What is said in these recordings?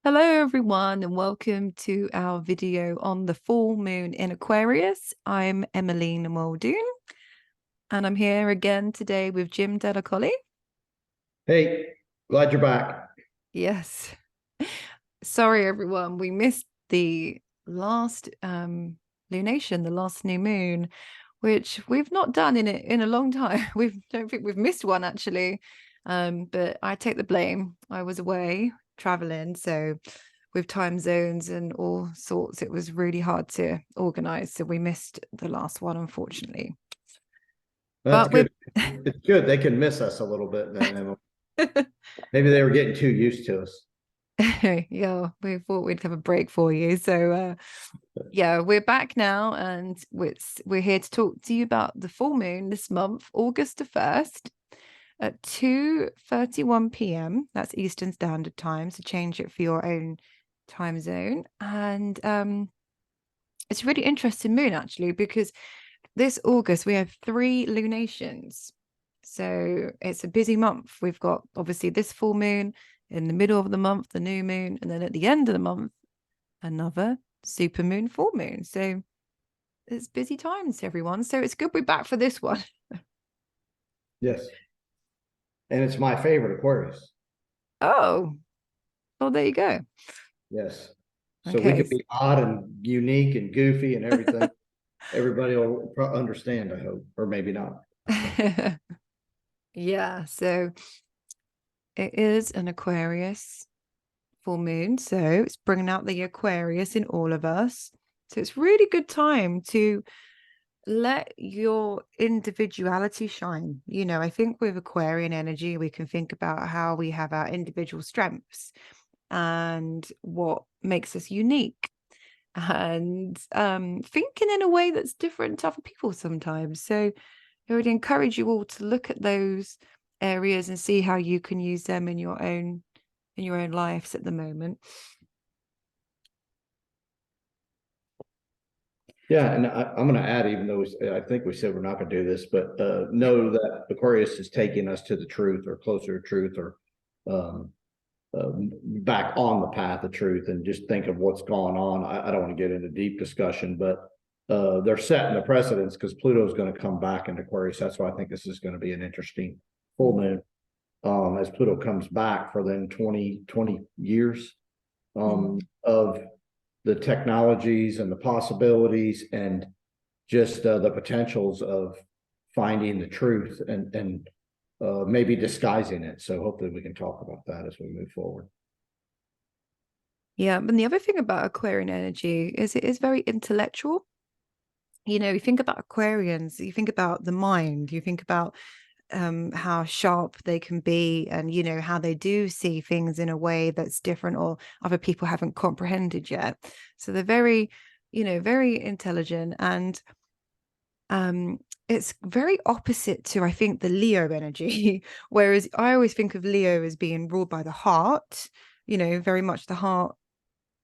Hello, everyone, and welcome to our video on the full moon in Aquarius. I'm Emmeline Muldoon, and I'm here again today with Jim Delacoli. Hey, glad you're back. Yes. Sorry, everyone. We missed the last lunation, the last new moon, which we've not done in a long time. We don't think we've missed one actually. But I take the blame. I was away traveling, so with time zones and all sorts, it was really hard to organize. So we missed the last one, unfortunately. That's But we're good. It's good. They can miss us a little bit then, Emma. Maybe they were getting too used to us. yeah, we thought we'd have a break for you. So yeah, we're back now, and we're here to talk to you about the full moon this month, August the 1st at 2:31 p.m. That's Eastern Standard Time, so change it for your own time zone. And it's a really interesting moon actually, because this August we have 3 lunations. So it's a busy month. We've got obviously this full moon, in the middle of the month, the new moon, and then at the end of the month, another super moon, full moon. So it's busy times, everyone. So it's good we're back for this one. Yes. And it's my favorite Aquarius. Oh, well, there you go. Yes. So we Okay. could be odd and unique and goofy and everything. Everybody will understand, I hope, or maybe not. Yeah, so it is an Aquarius full moon. So it's bringing out the Aquarius in all of us. So it's really good time to let your individuality shine. I think with Aquarian energy, we can think about how we have our individual strengths and what makes us unique, and thinking in a way that's different to other people sometimes. So I would encourage you all to look at those areas and see how you can use them in your own lives at the moment. Yeah, and I'm going to add, even though I think we said we're not going to do this, but know that Aquarius is taking us to the truth or closer to truth or um, back on the path of truth, and just think of what's going on. I don't want to get into deep discussion, but they're setting the precedents because Pluto is going to come back into Aquarius. That's why I think this is going to be an interesting full moon as Pluto comes back for then 20 years of the technologies and the possibilities and just the potentials of finding the truth and maybe disguising it. So hopefully we can talk about that as we move forward. Yeah, and the other thing about Aquarian energy is it is very intellectual. You think about Aquarians, you think about the mind, you think about how sharp they can be, and how they do see things in a way that's different or other people haven't comprehended yet. So they're very, very intelligent, and um it's very opposite to, I think, the Leo energy. Whereas I always think of Leo as being ruled by the heart, very much the heart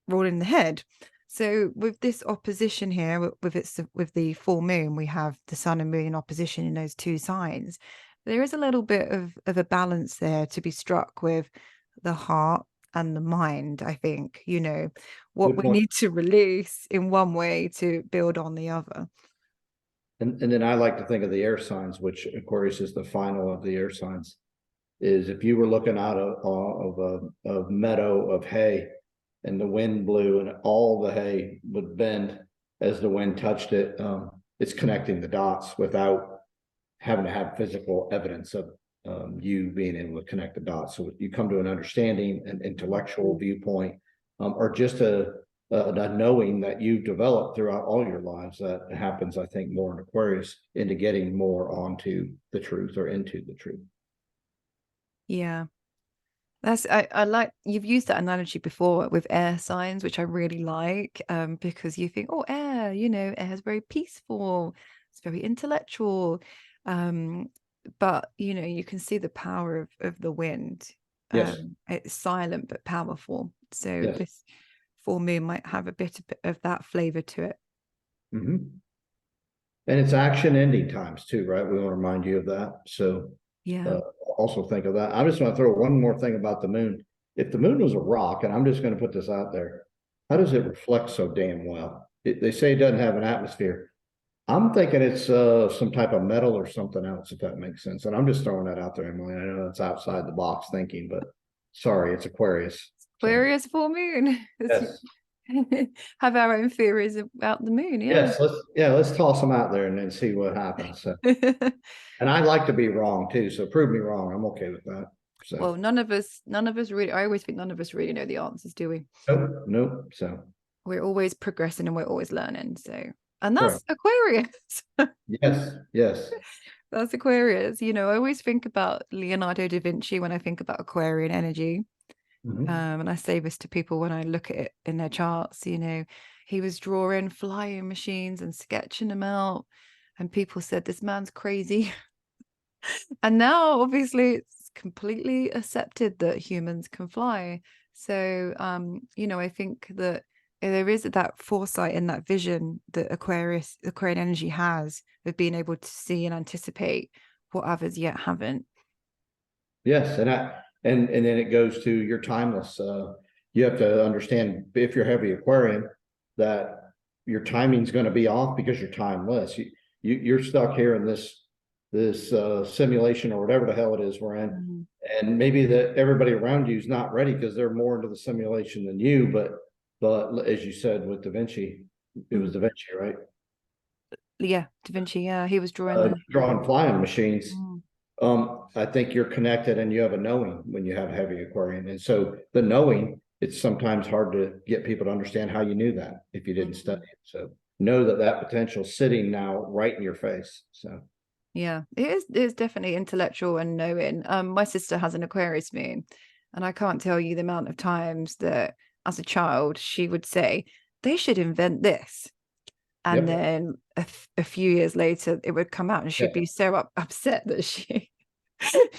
ruling the head. So with this opposition here, with the full moon, we have the sun and moon in opposition in those two signs. There is a little bit of a balance there to be struck with the heart and the mind. I think, what Good we point. need to release in one way to build on the other. And then I like to think of the air signs, which Aquarius is the final of the air signs. Is if you were looking out of a meadow of hay and the wind blew and all the hay would bend as the wind touched it, it's connecting the dots without having to have physical evidence of you being able to connect the dots. So you come to an understanding, an intellectual viewpoint, or just a knowing that you've developed throughout all your lives that happens, I think, more in Aquarius into getting more onto the truth or into the truth. Yeah. I like you've used that analogy before with air signs, which I really like, because you think, oh, air, air is very peaceful, it's very intellectual, um, but you can see the power of the wind. Yes. It's silent but powerful. So Yes. this full moon might have a bit of that flavor to it. Mm-hmm. And it's action ending times too, right? We want to remind you of that. So Yeah. uh, also think of that. I just want to throw one more thing about the moon. if the moon was a rock, and I'm just going to put this out there, how does it reflect so damn well? They say it doesn't have an atmosphere. I'm thinking it's some type of metal or something else, if that makes sense. And I'm just throwing that out there, Emily. I know it's outside the box thinking, but sorry, it's Aquarius. So Aquarius full moon. yes, Have our own theories about the moon. Yeah. yes, let's toss them out there and then see what happens. So, and I like to be wrong too, so prove me wrong. I'm okay with that. So Well, none of us really, I always think none of us really know the answers, do we? nope, nope. So We're always progressing and we're always learning. So, and that's correct. Aquarius. Yes, yes. That's Aquarius. You know, I always think about Leonardo da Vinci when I think about Aquarian energy. Mhm. And I say this to people when I look at it in their charts, you know, he was drawing flying machines and sketching them out. And people said, this man's crazy. And now, obviously, it's completely accepted that humans can fly. So, you know, I think that there is that foresight and that vision that Aquarian energy has of being able to see and anticipate what others yet haven't. Yes, and then it goes to you're timeless. You have to understand if you're heavy Aquarian that your timing's going to be off because you're timeless. You're stuck here in this simulation or whatever the hell it is we're in, Mhm. and maybe that everybody around you is not ready because they're more into the simulation than you. But as you said with Da Vinci, it was Mm. Da Vinci, right? Yeah, Da Vinci. Yeah, he was drawing the. Drawing flying machines. Mm. I think you're connected and you have a knowing when you have heavy Aquarian. And so the knowing, it's sometimes hard to get people to understand how you knew that if you didn't study Mm. it. So know that that potential sitting now right in your face. So Yeah, it is definitely intellectual and knowing. My sister has an Aquarius moon, and I can't tell you the amount of times that as a child she would say they should invent this, and yep. then a few years later it would come out, and she'd Yeah. be so upset that she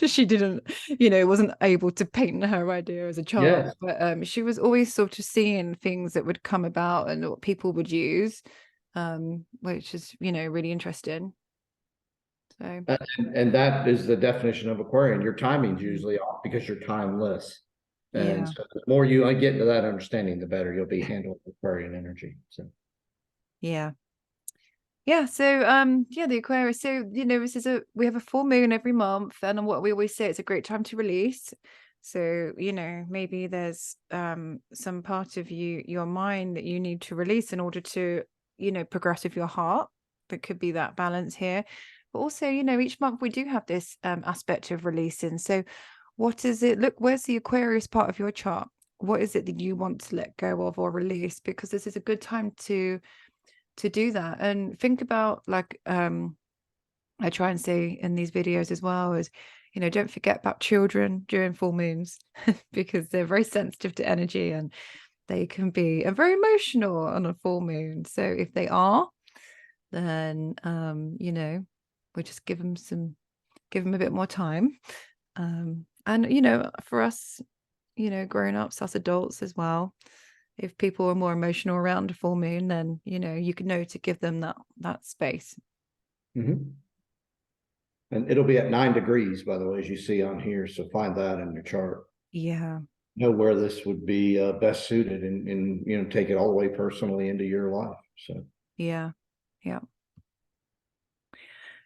she didn't, you know, wasn't able to paint her idea as a child. Yes. But she was always sort of seeing things that would come about and what people would use, which is, you know, really interesting. So. And that is the definition of Aquarian. Your timing's Mhm. usually off because you're timeless. And Yeah. so the more you get into that understanding, the better you'll be handling Aquarian energy. So Yeah. Yeah. So yeah, the Aquarius. So, you know, we have a full moon every month, and what we always say, it's a great time to release. So, you know, maybe there's some part of your mind that you need to release in order to, you know, progress with your heart. There could be that balance here. But also, you know, each month we do have this aspect of releasing. So what is it? Look, where's the Aquarius part of your chart? What is it that you want to let go of or release? Because this is a good time to do that. And think about, like, I try and say in these videos as well, is, you know, don't forget about children during full moons because they're very sensitive to energy and they can be very emotional on a full moon. So if they are, then you know, we just give them a bit more time. And you know, for us, you know, grown ups, us adults as well, if people are more emotional around a full moon, then, you know, you can know to give them that space. mhm. And it'll be at 9 degrees, by the way, as you see on here. So find that in your chart. Yeah. Know where this would be best suited and take it all the way personally into your life. So Yeah. Yeah.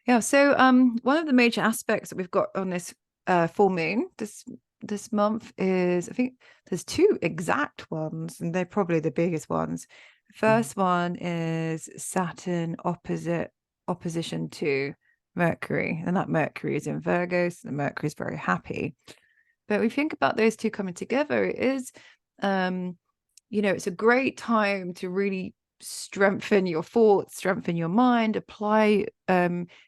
Yeah. So one of the major aspects that we've got on this full moon this month is, I think there's two exact ones, and they're probably the biggest ones. The first one is Saturn opposition to Mercury, and that Mercury is in Virgo, so the Mercury is very happy. But we think about those two coming together, it is, you know, it's a great time to really strengthen your thoughts, strengthen your mind, apply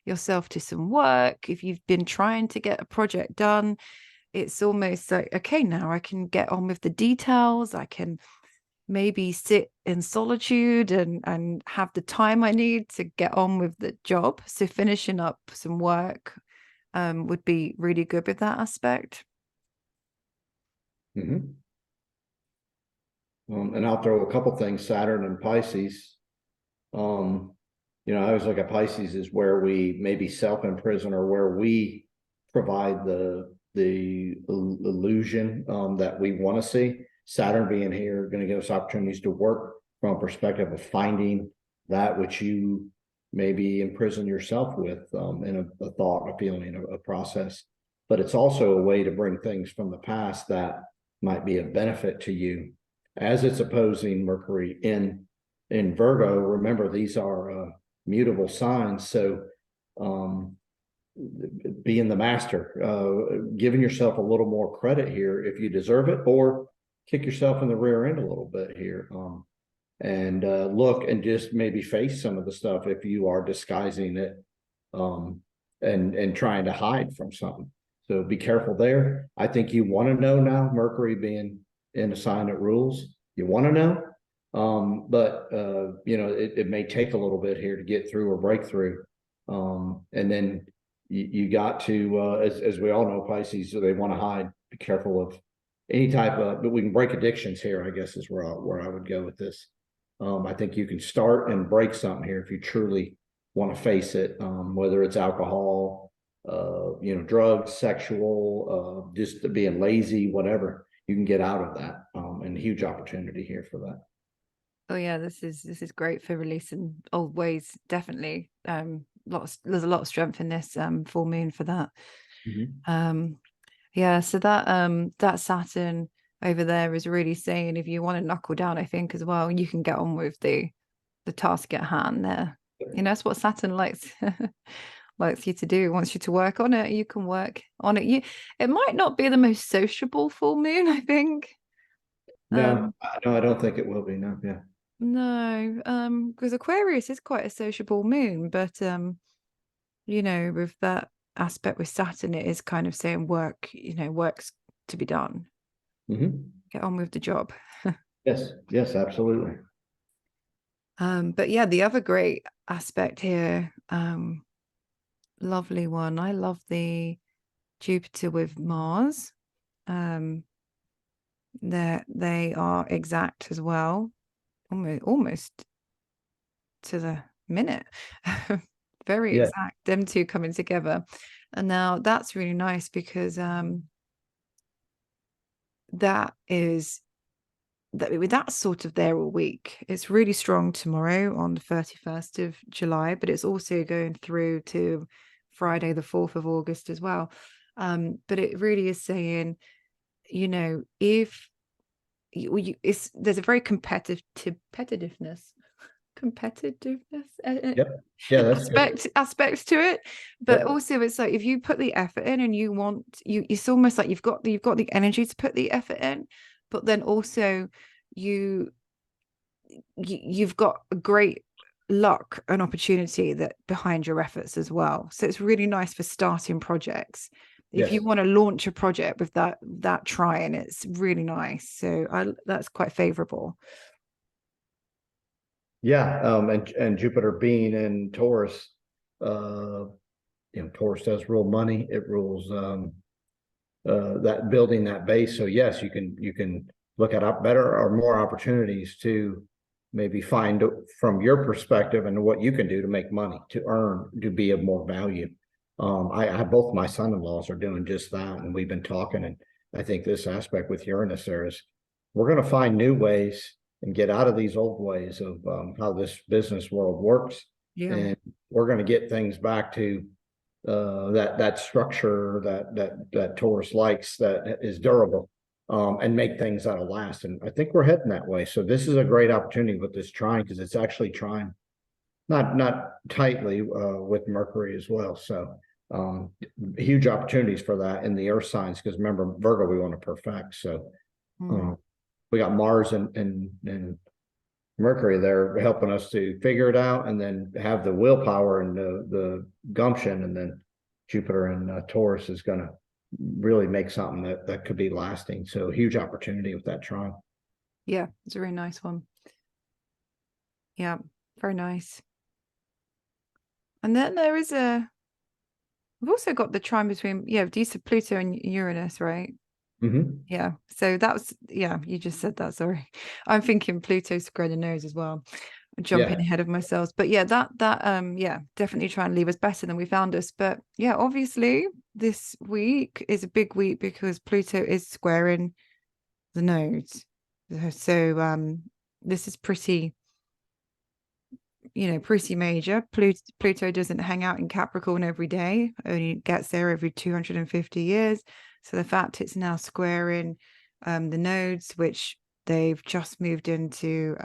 yourself to some work. If you've been trying to get a project done, it's almost like, okay, now I can get on with the details. I can maybe sit in solitude and have the time I need to get on with the job. So finishing up some work would be really good with that aspect. mhm. And I'll throw a couple things, Saturn and Pisces. Um, I always look at Pisces as where we maybe self-imprison or where we provide illusion that we want to see. Saturn being here going to give us opportunities to work from a perspective of finding that which you maybe imprison yourself with in a thought, a feeling, a process. But it's also a way to bring things from the past that might be of benefit to you, as it's opposing Mercury in Virgo. Remember, these are mutable signs, so being the master, giving yourself a little more credit here if you deserve it, or kick yourself in the rear end a little bit here, and look and just maybe face some of the stuff if you are disguising it, and trying to hide from something. So be careful there. I think you want to know now, Mercury being in a sign that rules, you want to know, but it may take a little bit here to get through or break through, and then you got to, as we all know, Pisces, so they want to hide. Be careful of any type of, but we can break addictions here, I guess, is where I would go with this. I think you can start and break something here if you truly want to face it, whether it's alcohol, drugs, sexual, just being lazy, whatever. You can get out of that, and huge opportunity here for that. Oh yeah, this is great for releasing old ways. Definitely, there's a lot of strength in this full moon for that. Yeah, so that Saturn over there is really saying if you want to knuckle down, I think as well, you can get on with the task at hand there. That's what Saturn likes likes you to do. Wants you to work on it. You can work on it. It might not be the most sociable full moon, I think. No, I don't think it will be. No, yeah. No, because Aquarius is quite a sociable moon, but with that aspect with Saturn, it is kind of saying work's to be done. Get on with the job. Yes, absolutely. But yeah, the other great aspect here, lovely one. I love the Jupiter with Mars. They are exact as well, almost to the minute. Very exact, them two coming together. And now that's really nice because that's sort of there all week. It's really strong tomorrow on the 31st of July, but it's also going through to Friday, the 4th of August as well. But it really is saying, if there's a very competitiveness aspects to it, but also it's like if you put the effort in and it's almost like you've got the energy to put the effort in, but then also you've got a great luck and opportunity that behind your efforts as well. So it's really nice for starting projects. If you want to launch a project with that trine, it's really nice. So that's quite favorable. Yeah, and Jupiter being in Taurus, Taurus does rule money. It rules that building that base. So yes, you can look at better or more opportunities to maybe find from your perspective and what you can do to make money, to earn, to be of more value. I both my son-in-laws are doing just that, and we've been talking, and I think this aspect with Uranus there is we're going to find new ways and get out of these old ways of how this business world works. And we're going to get things back to that structure that Taurus likes, that is durable, and make things that'll last. And I think we're heading that way. So this is a great opportunity with this trine, because it's actually trine, not tightly with Mercury as well. So huge opportunities for that in the earth signs, because remember, Virgo, we want to perfect. So we got Mars and Mercury there helping us to figure it out, and then have the willpower and the gumption, and then Jupiter and Taurus is going to really make something that could be lasting. So huge opportunity with that trine. Yeah, it's a really nice one. Yeah, very nice. And then we've also got the trine between, these are Pluto and Uranus, right? Yeah, so you just said that, sorry. I'm thinking Pluto's growing the nose as well. I'm jumping ahead of myself, but that definitely try and leave us better than we found us. But obviously this week is a big week because Pluto is squaring the nodes. So this is pretty, pretty major. Pluto doesn't hang out in Capricorn every day, only gets there every 250 years. So the fact it's now squaring the nodes, which they've just moved into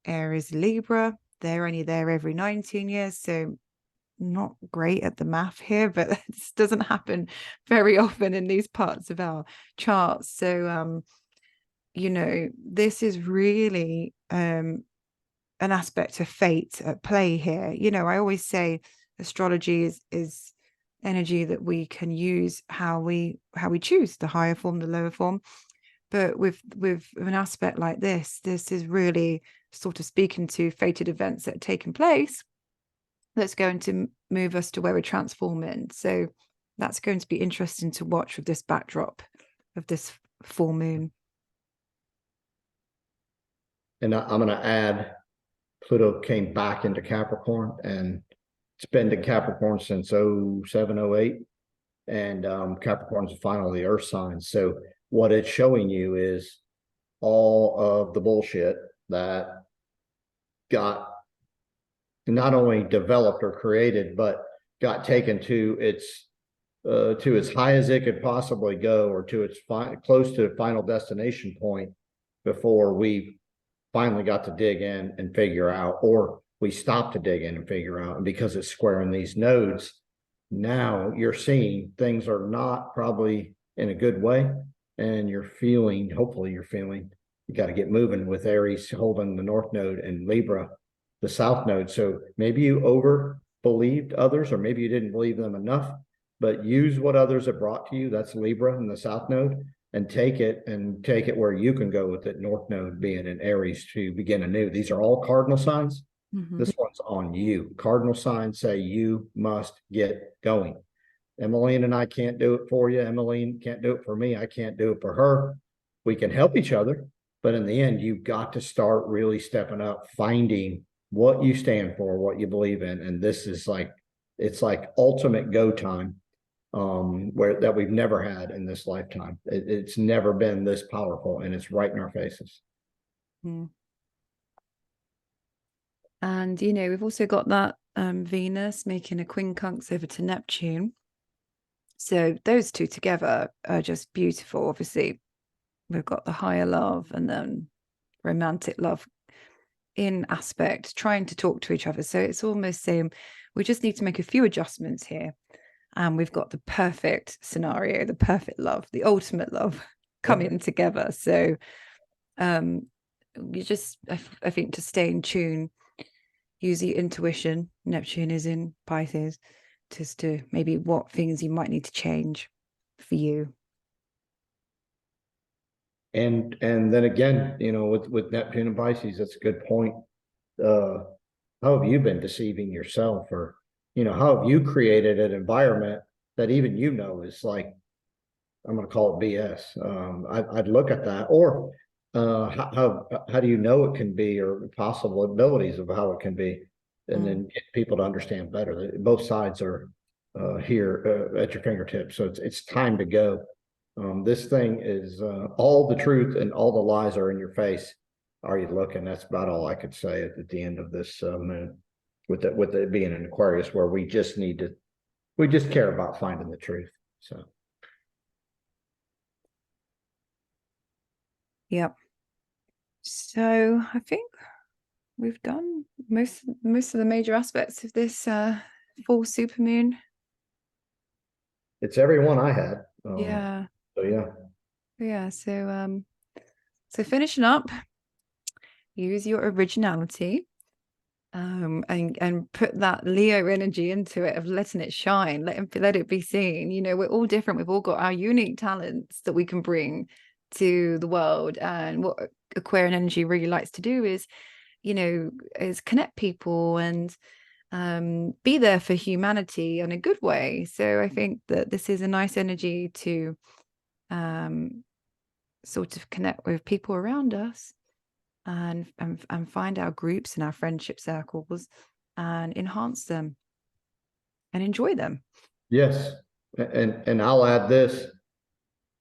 Aries Libra, they're only there every 19 years. So not great at the math here, but this doesn't happen very often in these parts of our charts. So this is really an aspect of fate at play here. I always say astrology is energy that we can use how we choose, the higher form, the lower form. But with an aspect like this is really sort of speaking to fated events that are taking place that's going to move us to where we're transforming. So that's going to be interesting to watch with this backdrop of this full moon. And I'm going to add, Pluto came back into Capricorn, and it's been in Capricorn since 07, 08. And Capricorn's the final of the earth signs. So what it's showing you is all of the bullshit that got not only developed or created, but got taken to as high as it could possibly go, or to its close to the final destination point, before we finally got to dig in and figure out, or we stopped to dig in and figure out. And because it's squaring these nodes, now you're seeing things are not probably in a good way, and hopefully you're feeling you got to get moving, with Aries holding the north node and Libra the south node. So maybe you over believed others, or maybe you didn't believe them enough, but use what others have brought to you. That's Libra and the south node, and take it where you can go with it. North node being in Aries to begin anew. These are all cardinal signs. Mm-hmm. This one's on you. Cardinal signs say you must get going. Emmeline and I can't do it for you. Emmeline can't do it for me. I can't do it for her. We can help each other, but in the end, you've got to start really stepping up, finding what you stand for, what you believe in. And this is it's like ultimate go time, that we've never had in this lifetime. It's never been this powerful, and it's right in our faces. Mm. And we've also got that Venus making a quincunx over to Neptune. So those two together are just beautiful. Obviously, we've got the higher love and then romantic love in aspect, trying to talk to each other. So it's almost saying we just need to make a few adjustments here. And we've got the perfect scenario, the perfect love, the ultimate love coming together. So you just, I think, to stay in tune, use your intuition. Neptune is in Pisces, just to maybe what things you might need to change for you. And then again, with Neptune and Pisces, that's a good point. How have you been deceiving yourself, or how have you created an environment that even is like, I'm going to call it BS. I'd look at that. Or how do you know it can be, or possibilities of how it can be, and then get people to understand better. Both sides are here at your fingertips. So it's time to go. This thing is all the truth and all the lies are in your face. Are you looking? That's about all I could say at the end of this moon, with it being an Aquarius, where we just care about finding the truth. So. Yep. So I think we've done most of the major aspects of this full supermoon. It's every one I had. Yeah. So yeah. Yeah. So finishing up, use your originality, and put that Leo energy into it, of letting it shine, let it be seen. We're all different. We've all got our unique talents that we can bring to the world. And what Aquarian energy really likes to do is connect people and be there for humanity in a good way. So I think that this is a nice energy to sort of connect with people around us, and find our groups and our friendship circles and enhance them and enjoy them. Yes. And I'll add this.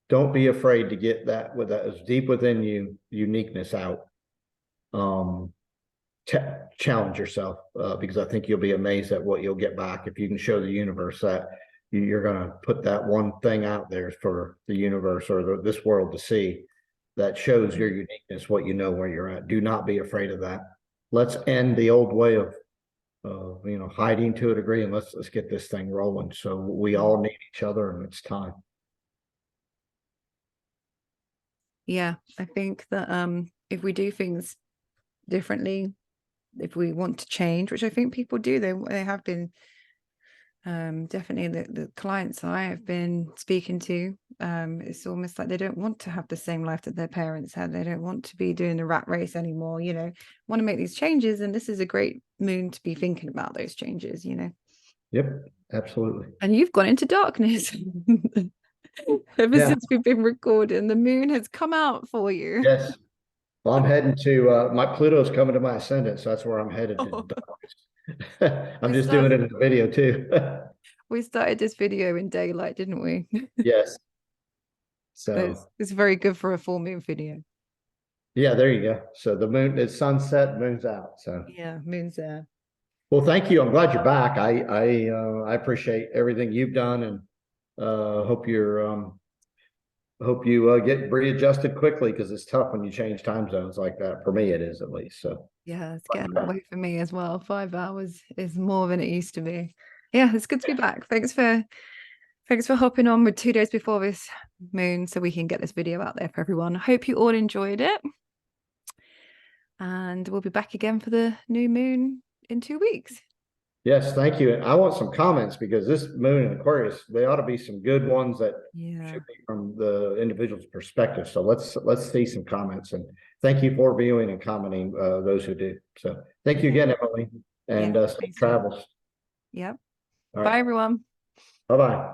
Don't be afraid to get that with that is deep within you, uniqueness out. Um, challenge yourself because I think you'll be amazed at what you'll get back if you can show the universe that you're going to put that one thing out there for the universe or this world to see that shows your uniqueness, what you know, where you're at. Do not be afraid of that. Let's end the old way of hiding to a degree, and let's get this thing rolling. So we all need each other, and it's time. Yeah, I think that if we do things differently, if we want to change, which I think people do, they have been definitely the clients I have been speaking to, it's almost like they don't want to have the same life that their parents had. They don't want to be doing the rat race anymore, want to make these changes, and this is a great moon to be thinking about those changes. Yep, absolutely. And you've gone into darkness. Ever since we've been recording, the moon has come out for you. Yes. Well, I'm heading to my Pluto's coming to my ascendant, so that's where I'm headed to. I'm just doing it in the video too. We started this video in daylight, didn't we? Yes. So it's very good for a full moon video. Yeah, there you go. So the moon is sunset, moon's out. So yeah, moon's there. Well, thank you. I'm glad you're back. I appreciate everything you've done, and hope you get readjusted quickly because it's tough when you change time zones like that. For me, it is at least. So yeah, it's getting away for me as well. 5 hours is more than it used to be. Yeah, it's good to be back. Thanks for hopping on with 2 days before this moon so we can get this video out there for everyone. I hope you all enjoyed it. And we'll be back again for the new moon in 2 weeks. Yes, thank you. And I want some comments because this moon in Aquarius, they ought to be some good ones that should be from the individual's perspective. So let's see some comments, and thank you for viewing and commenting, those who do. So thank you again, Emily, and safe travels. Yep. All Bye, right. everyone. Bye-bye.